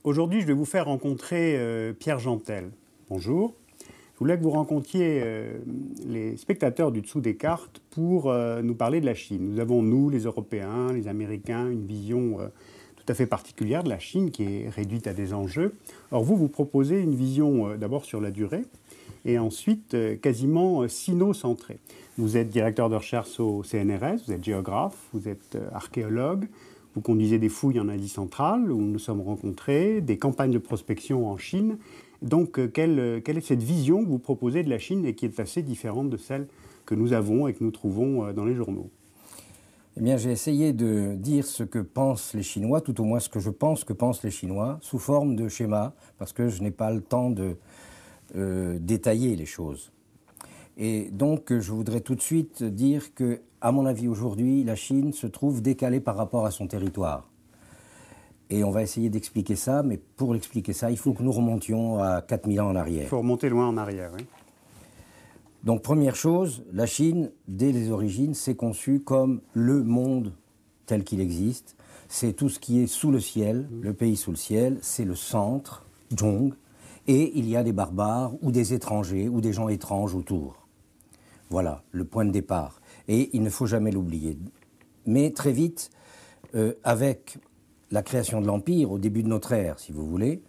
Aujourd'hui, je vais vous faire rencontrer Pierre Gentel. Bonjour. Je voulais que vous rencontriez les spectateurs du dessous des cartes pour nous parler de la Chine. Nous avons, nous, les Européens, les Américains, une vision tout à fait particulière de la Chine qui est réduite à des enjeux. Or, vous proposez une vision d'abord sur la durée et ensuite quasiment sino-centrée. Vous êtes directeur de recherche au CNRS, vous êtes géographe, vous êtes archéologue. Vous conduisez des fouilles en Asie centrale, où nous nous sommes rencontrés, des campagnes de prospection en Chine. Donc, quelle est cette vision que vous proposez de la Chine et qui est assez différente de celle que nous avons et que nous trouvons dans les journaux? Eh bien, j'ai essayé de dire ce que pensent les Chinois, tout au moins ce que je pense que pensent les Chinois, sous forme de schéma, parce que je n'ai pas le temps de détailler les choses. Et donc, je voudrais tout de suite dire que, à mon avis, aujourd'hui, la Chine se trouve décalée par rapport à son territoire. Et on va essayer d'expliquer ça, mais pour expliquer ça, il faut que nous remontions à 4000 ans en arrière. Il faut remonter loin en arrière, oui. Donc, première chose, la Chine, dès les origines, s'est conçue comme le monde tel qu'il existe. C'est tout ce qui est sous le ciel, le pays sous le ciel, c'est le centre, Zhong, et il y a des barbares ou des étrangers ou des gens étranges autour. Voilà, le point de départ. Et il ne faut jamais l'oublier. Mais très vite, avec la création de l'Empire, au début de notre ère, si vous voulez,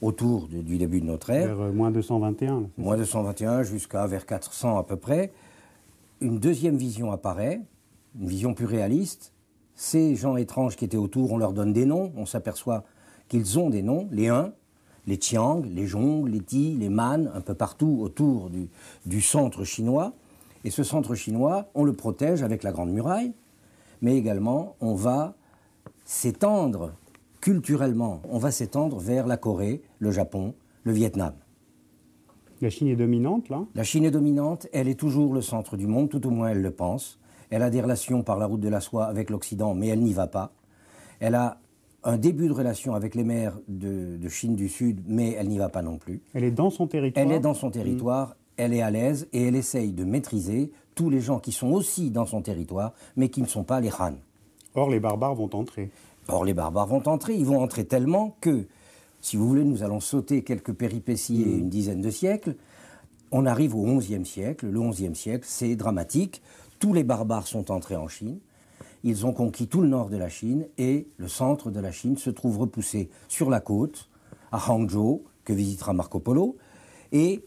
autour du début de notre ère... Vers moins 221. Moins 221 jusqu'à vers 400 à peu près, une deuxième vision apparaît, une vision plus réaliste. Ces gens étranges qui étaient autour, on leur donne des noms, on s'aperçoit qu'ils ont des noms, les Huns, les Qiang, les Zhong, les Ti, les Man, un peu partout autour du centre chinois. Et ce centre chinois, on le protège avec la Grande Muraille, mais également on va s'étendre culturellement, on va s'étendre vers la Corée, le Japon, le Vietnam. La Chine est dominante, là? La Chine est dominante, elle est toujours le centre du monde, tout au moins elle le pense. Elle a des relations par la route de la soie avec l'Occident, mais elle n'y va pas. Elle a un début de relation avec les mers de Chine du Sud, mais elle n'y va pas non plus. Elle est dans son territoire? Elle est dans son territoire. Elle est à l'aise et elle essaye de maîtriser tous les gens qui sont aussi dans son territoire, mais qui ne sont pas les Han. Or, les barbares vont entrer. Or, les barbares vont entrer. Ils vont entrer tellement que, si vous voulez, nous allons sauter quelques péripéties et une dizaine de siècles. On arrive au XIe siècle. Le XIe siècle, c'est dramatique. Tous les barbares sont entrés en Chine. Ils ont conquis tout le nord de la Chine et le centre de la Chine se trouve repoussé sur la côte, à Hangzhou, que visitera Marco Polo, et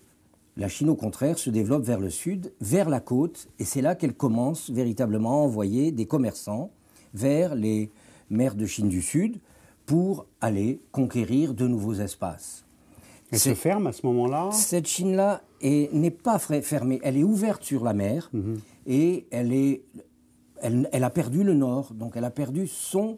la Chine, au contraire, se développe vers le sud, vers la côte, et c'est là qu'elle commence véritablement à envoyer des commerçants vers les mers de Chine du Sud pour aller conquérir de nouveaux espaces. Elle se ferme à ce moment-là? Cette Chine-là n'est pas fermée, elle est ouverte sur la mer, et elle a perdu le nord, donc elle a perdu son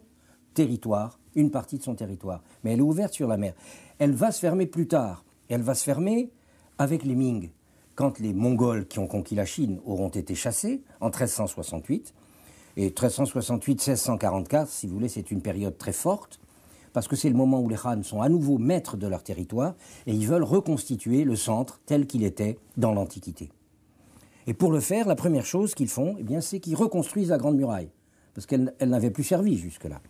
territoire, une partie de son territoire, mais elle est ouverte sur la mer. Elle va se fermer plus tard, elle va se fermer avec les Ming, quand les Mongols qui ont conquis la Chine auront été chassés en 1368. Et 1368-1644, si vous voulez, c'est une période très forte, parce que c'est le moment où les Han sont à nouveau maîtres de leur territoire et ils veulent reconstituer le centre tel qu'il était dans l'Antiquité. Et pour le faire, la première chose qu'ils font, eh bien, c'est qu'ils reconstruisent la Grande Muraille, parce qu'elle n'avait plus servi jusque-là.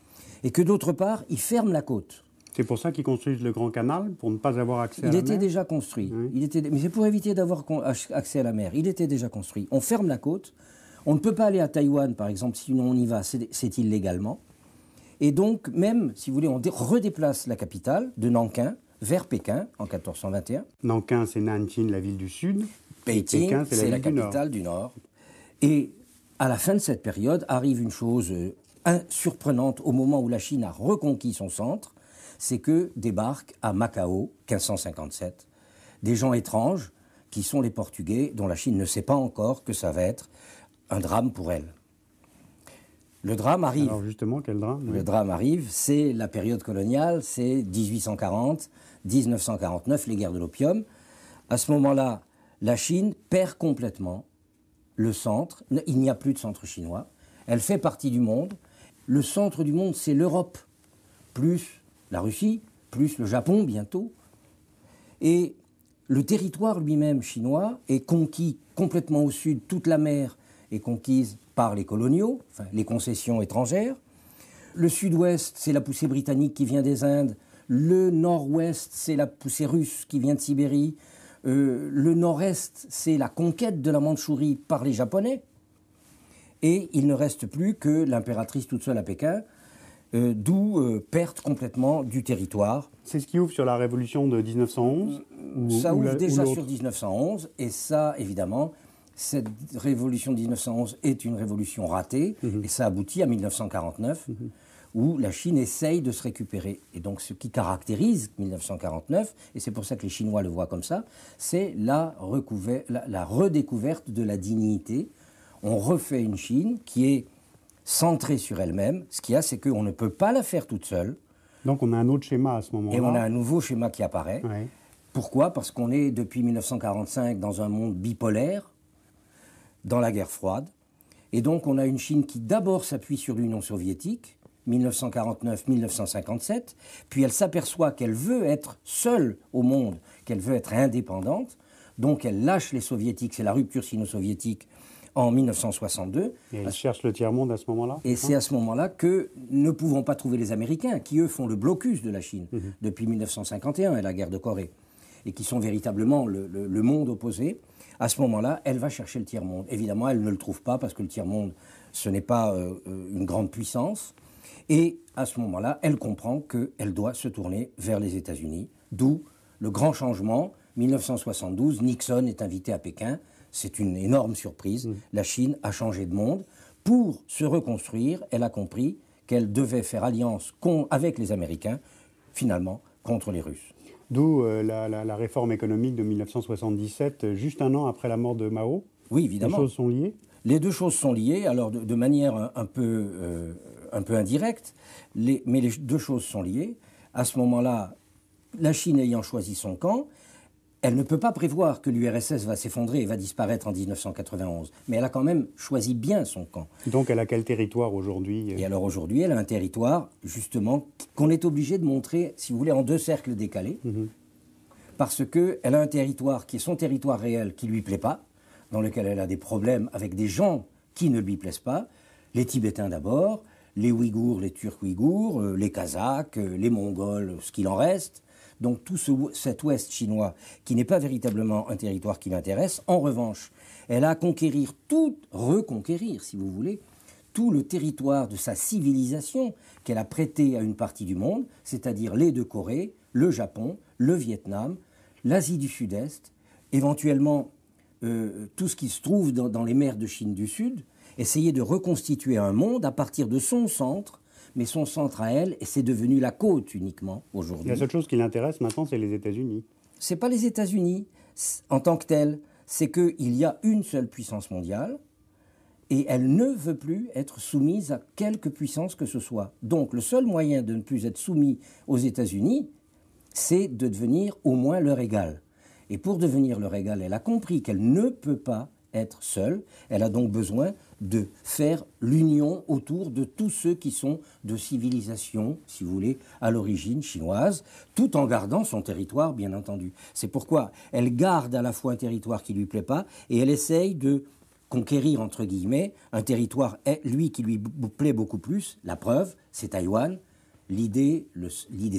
Et que d'autre part, ils ferment la côte. C'est pour ça qu'ils construisent le Grand Canal, pour ne pas avoir accès à la mer? Il était déjà construit. Oui. Mais c'est pour éviter d'avoir accès à la mer. Il était déjà construit. On ferme la côte. On ne peut pas aller à Taïwan, par exemple, si on y va, c'est illégalement. Et donc, même, si vous voulez, on redéplace la capitale de Nankin vers Pékin en 1421. Nankin, c'est Nanjing, la ville du sud. Pékin, c'est la capitale du nord. Et à la fin de cette période, arrive une chose surprenante au moment où la Chine a reconquis son centre, c'est que débarquent à Macao, 1557, des gens étranges qui sont les Portugais, dont la Chine ne sait pas encore que ça va être un drame pour elle. Le drame arrive. Alors justement, quel drame? Le drame arrive, c'est la période coloniale, c'est 1840, 1949, les guerres de l'opium. À ce moment-là, la Chine perd complètement le centre. Il n'y a plus de centre chinois. Elle fait partie du monde. Le centre du monde, c'est l'Europe, plus la Russie, plus le Japon bientôt. Et le territoire lui-même chinois est conquis complètement au sud. Toute la mer est conquise par les coloniaux, enfin les concessions étrangères. Le sud-ouest, c'est la poussée britannique qui vient des Indes. Le nord-ouest, c'est la poussée russe qui vient de Sibérie. Le nord-est, c'est la conquête de la Mandchourie par les Japonais. Et il ne reste plus que l'impératrice toute seule à Pékin, d'où perte complètement du territoire. C'est ce qui ouvre sur la révolution de 1911 Ça ouvre déjà sur 1911, et ça, évidemment, cette révolution de 1911 est une révolution ratée, et ça aboutit à 1949, où la Chine essaye de se récupérer. Et donc ce qui caractérise 1949, et c'est pour ça que les Chinois le voient comme ça, c'est la redécouverte de la dignité. On refait une Chine qui est centrée sur elle-même. Ce qu'il y a, c'est qu'on ne peut pas la faire toute seule. Donc on a un autre schéma à ce moment-là. Et on a un nouveau schéma qui apparaît. Ouais. Pourquoi ? Parce qu'on est depuis 1945 dans un monde bipolaire, dans la guerre froide. Et donc on a une Chine qui d'abord s'appuie sur l'Union soviétique, 1949-1957, puis elle s'aperçoit qu'elle veut être seule au monde, qu'elle veut être indépendante, donc elle lâche les soviétiques, c'est la rupture sino-soviétique en 1962. Et elle cherche le tiers-monde à ce moment-là. Et c'est à ce moment-là que ne pouvons pas trouver les Américains, qui eux font le blocus de la Chine depuis 1951 et la guerre de Corée, et qui sont véritablement le monde opposé. À ce moment-là, elle va chercher le tiers-monde. Évidemment, elle ne le trouve pas parce que le tiers-monde, ce n'est pas une grande puissance. Et à ce moment-là, elle comprend qu'elle doit se tourner vers les États-Unis, d'où le grand changement. 1972, Nixon est invité à Pékin. C'est une énorme surprise. La Chine a changé de monde. Pour se reconstruire, elle a compris qu'elle devait faire alliance avec les Américains, finalement, contre les Russes. D'où la réforme économique de 1977, juste un an après la mort de Mao. Oui, évidemment. Les choses sont liées ? Les deux choses sont liées, alors de manière un peu indirecte, mais les deux choses sont liées. À ce moment-là, la Chine ayant choisi son camp, elle ne peut pas prévoir que l'URSS va s'effondrer et va disparaître en 1991. Mais elle a quand même choisi bien son camp. Donc elle a quel territoire aujourd'hui ? Et alors aujourd'hui, elle a un territoire, justement, qu'on est obligé de montrer, si vous voulez, en deux cercles décalés. Parce qu'elle a un territoire qui est son territoire réel, qui ne lui plaît pas, dans lequel elle a des problèmes avec des gens qui ne lui plaisent pas. Les Tibétains d'abord, les Ouïghours, les Turcs Ouïghours, les Kazakhs, les Mongols, ce qu'il en reste. Donc tout cet ouest chinois qui n'est pas véritablement un territoire qui l'intéresse. En revanche, elle a à reconquérir, si vous voulez, tout le territoire de sa civilisation qu'elle a prêté à une partie du monde, c'est-à-dire les deux Corées, le Japon, le Vietnam, l'Asie du Sud-Est, éventuellement tout ce qui se trouve dans les mers de Chine du Sud, essayer de reconstituer un monde à partir de son centre, mais son centre à elle, et c'est devenu la côte uniquement aujourd'hui. La seule chose qui l'intéresse maintenant, c'est les États-Unis. C'est pas les États-Unis en tant que tels, c'est qu'il y a une seule puissance mondiale, et elle ne veut plus être soumise à quelque puissance que ce soit. Donc le seul moyen de ne plus être soumis aux États-Unis, c'est de devenir au moins leur égal. Et pour devenir leur égal, elle a compris qu'elle ne peut pas être seule. Elle a donc besoin de faire l'union autour de tous ceux qui sont de civilisation, si vous voulez, à l'origine chinoise, tout en gardant son territoire, bien entendu. C'est pourquoi elle garde à la fois un territoire qui ne lui plaît pas et elle essaye de conquérir, entre guillemets, un territoire, lui, qui lui plaît beaucoup plus. La preuve, c'est Taïwan. L'idée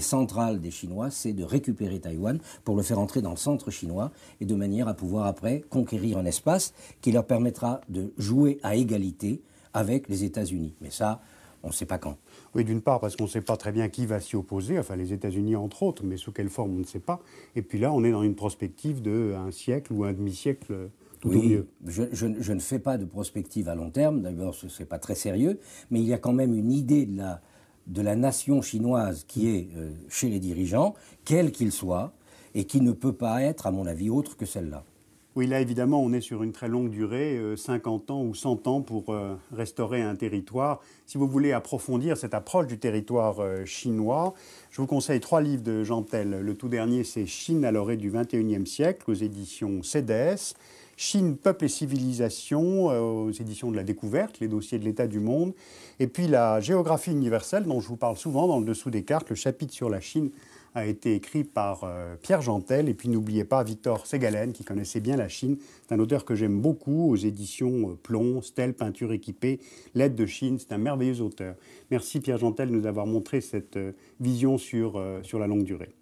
centrale des Chinois, c'est de récupérer Taïwan pour le faire entrer dans le centre chinois et de manière à pouvoir après conquérir un espace qui leur permettra de jouer à égalité avec les États-Unis. Mais ça, on ne sait pas quand. Oui, d'une part parce qu'on ne sait pas très bien qui va s'y opposer, enfin les États-Unis entre autres, mais sous quelle forme on ne sait pas. Et puis là, on est dans une prospective d'un siècle ou un demi-siècle tout au mieux. Je ne fais pas de prospective à long terme, d'abord ce n'est pas très sérieux, mais il y a quand même une idée de la nation chinoise qui est chez les dirigeants, quel qu'il soit, et qui ne peut pas être, à mon avis, autre que celle-là. Oui, là, évidemment, on est sur une très longue durée, 50 ans ou 100 ans pour restaurer un territoire. Si vous voulez approfondir cette approche du territoire chinois, je vous conseille 3 livres de Jean Tel. Le tout dernier, c'est « Chine à l'orée du XXIe siècle » aux éditions CDS. Chine, peuple et civilisation, aux éditions de la Découverte, les dossiers de l'état du monde. Et puis la géographie universelle, dont je vous parle souvent dans le dessous des cartes, le chapitre sur la Chine, a été écrit par Pierre Jantel. Et puis n'oubliez pas Victor Segalen, qui connaissait bien la Chine. C'est un auteur que j'aime beaucoup, aux éditions Plomb, Stèle, Peinture équipée, Lettres de Chine. C'est un merveilleux auteur. Merci Pierre Jantel de nous avoir montré cette vision sur la longue durée.